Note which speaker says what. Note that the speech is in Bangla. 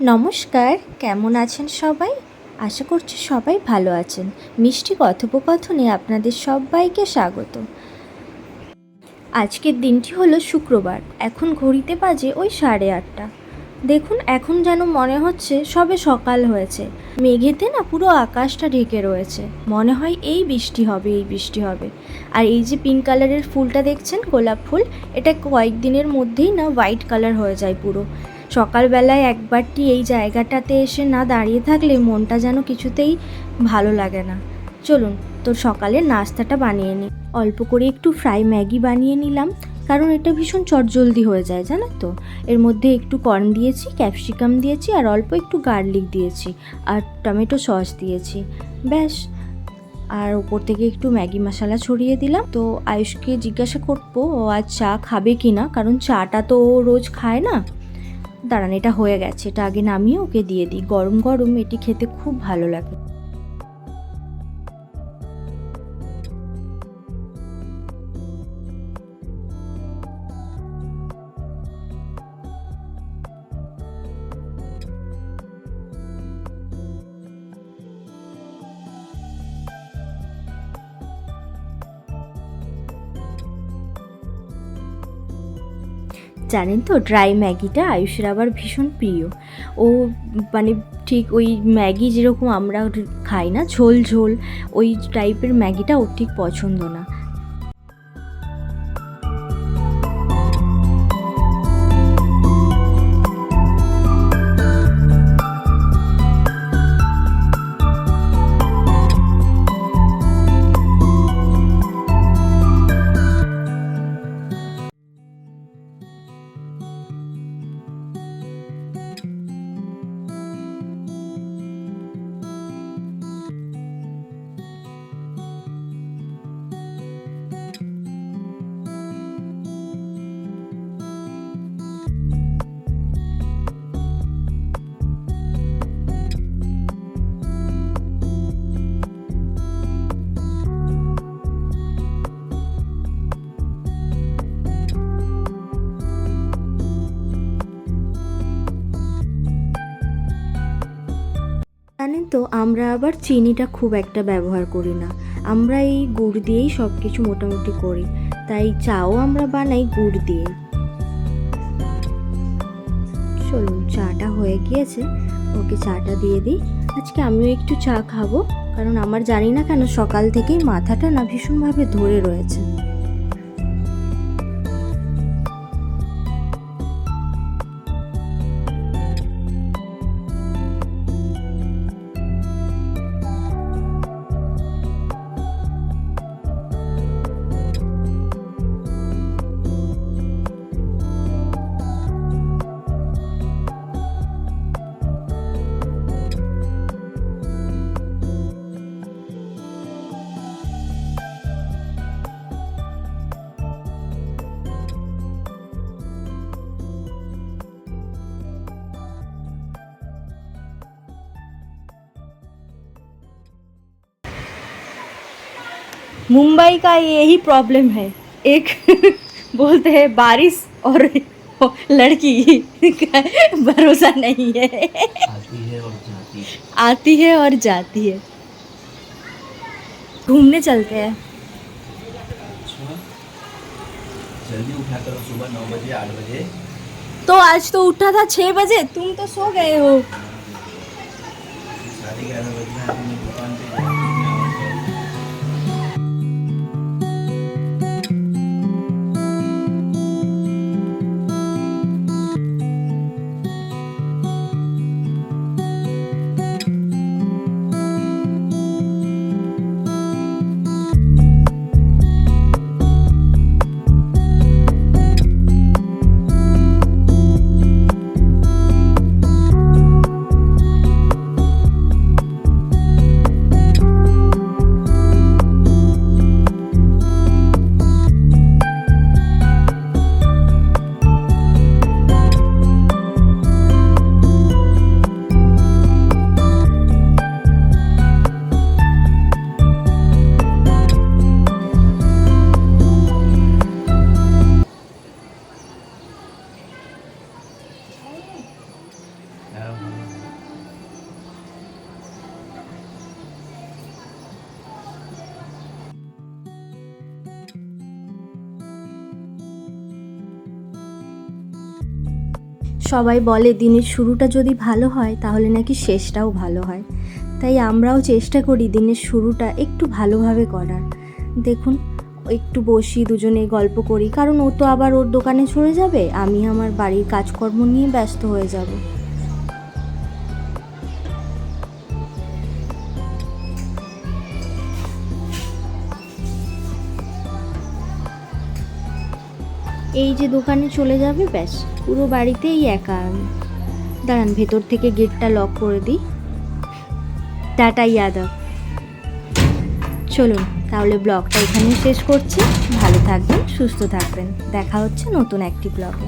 Speaker 1: নমস্কার, কেমন আছেন সবাই? আশা করছি সবাই ভালো আছেন। মিষ্টি কথোপকথনে আপনাদের সবাইকে স্বাগত। আজকের দিনটি হলো শুক্রবার। এখন ঘড়িতে বাজে ওই 8:30। দেখুন, এখন যেন মনে হচ্ছে সবে সকাল হয়েছে। মেঘেতে না পুরো আকাশটা ঢেকে রয়েছে। মনে হয় এই বৃষ্টি হবে। আর এই যে পিঙ্ক কালারের ফুলটা দেখছেন, গোলাপ ফুল, এটা কয়েকদিনের মধ্যেই না হোয়াইট কালার হয়ে যায় পুরো। সকালবেলায় একবারটি এই জায়গাটাতে এসে না দাঁড়িয়ে থাকলে মনটা যেন কিছুতেই ভালো লাগে না। চলুন তোর সকালের নাস্তাটা বানিয়ে নিই। অল্প করে একটু ফ্রাই ম্যাগি বানিয়ে নিলাম, কারণ এটা ভীষণ চটজলদি হয়ে যায়, জানো তো। এর মধ্যে একটু কর্ন দিয়েছি, ক্যাপসিকাম দিয়েছি, আর অল্প একটু গার্লিক দিয়েছি, আর টমেটো সস দিয়েছি, ব্যাস। আর ওপর থেকে একটু ম্যাগি মশলা ছড়িয়ে দিলাম। তো আয়ুষকে জিজ্ঞাসা করবো ও আজ চা খাবে কি না, কারণ চাটা তো ও রোজ খায় না। দাঁড়ান, এটা হয়ে গেছে, এটা আগে নামিয়ে ওকে দিয়ে দিই। গরম গরম এটি খেতে খুব ভালো লাগে। জানেন তো, ড্রাই ম্যাগিটা আয়ুষের আবার ভীষণ প্রিয়। ও মানে ঠিক ওই ম্যাগি যেরকম আমরা খাই না, ঝোল ঝোল, ওই টাইপের ম্যাগিটা ওর ঠিক পছন্দ না। জানেন তো, আমরা আবার চিনিটা খুব একটা ব্যবহার করি না। আমরা এই গুড় দিয়েই সব কিছু মোটামুটি করি। তাই চাও আমরা বানাই গুড় দিয়ে। চলুন, চাটা হয়ে গিয়েছে, ওকে চাটা দিয়ে দিই। আজকে আমিও একটু চা খাবো, কারণ আমার জানি না কেন সকাল থেকেই মাথাটা না ভীষণভাবে ধরে রয়েছে। मुंबई का यही प्रॉब्लम है, एक बोलते हैं बारिश और लड़की का भरोसा नहीं है, आती है और जाती है। घूमने चलते हैं।
Speaker 2: जल्दी उठा करो, सुबह 9 बजे 8 बजे।
Speaker 1: तो आज तो उठा था 6 बजे, तुम तो सो गए हो।
Speaker 2: 11:30 बजे अपनी दुकान पे
Speaker 1: সবাই বলে দিনের শুরুটা যদি ভালো হয় তাহলে নাকি শেষটাও ভালো হয়, তাই আমরাও চেষ্টা করি দিনের শুরুটা একটু ভালোভাবে করার। দেখুন একটু বসি, দুজনে গল্প করি, কারণ ও তো আবার ওর দোকানে চলে যাবে, আমি আমার বাড়ির কাজকর্ম নিয়ে ব্যস্ত হয়ে যাব। এই যে দোকানে চলে যাবে, ব্যাস পুরো বাড়িতেই একা আমি। দাঁড়ান ভেতর থেকে গেটটা লক করে দিই। টাটা ইয়াদব। চলুন তাহলে ব্লগটা এখানেই শেষ করছি। ভালো থাকবেন, সুস্থ থাকবেন, দেখা হচ্ছে নতুন একটি ব্লগে।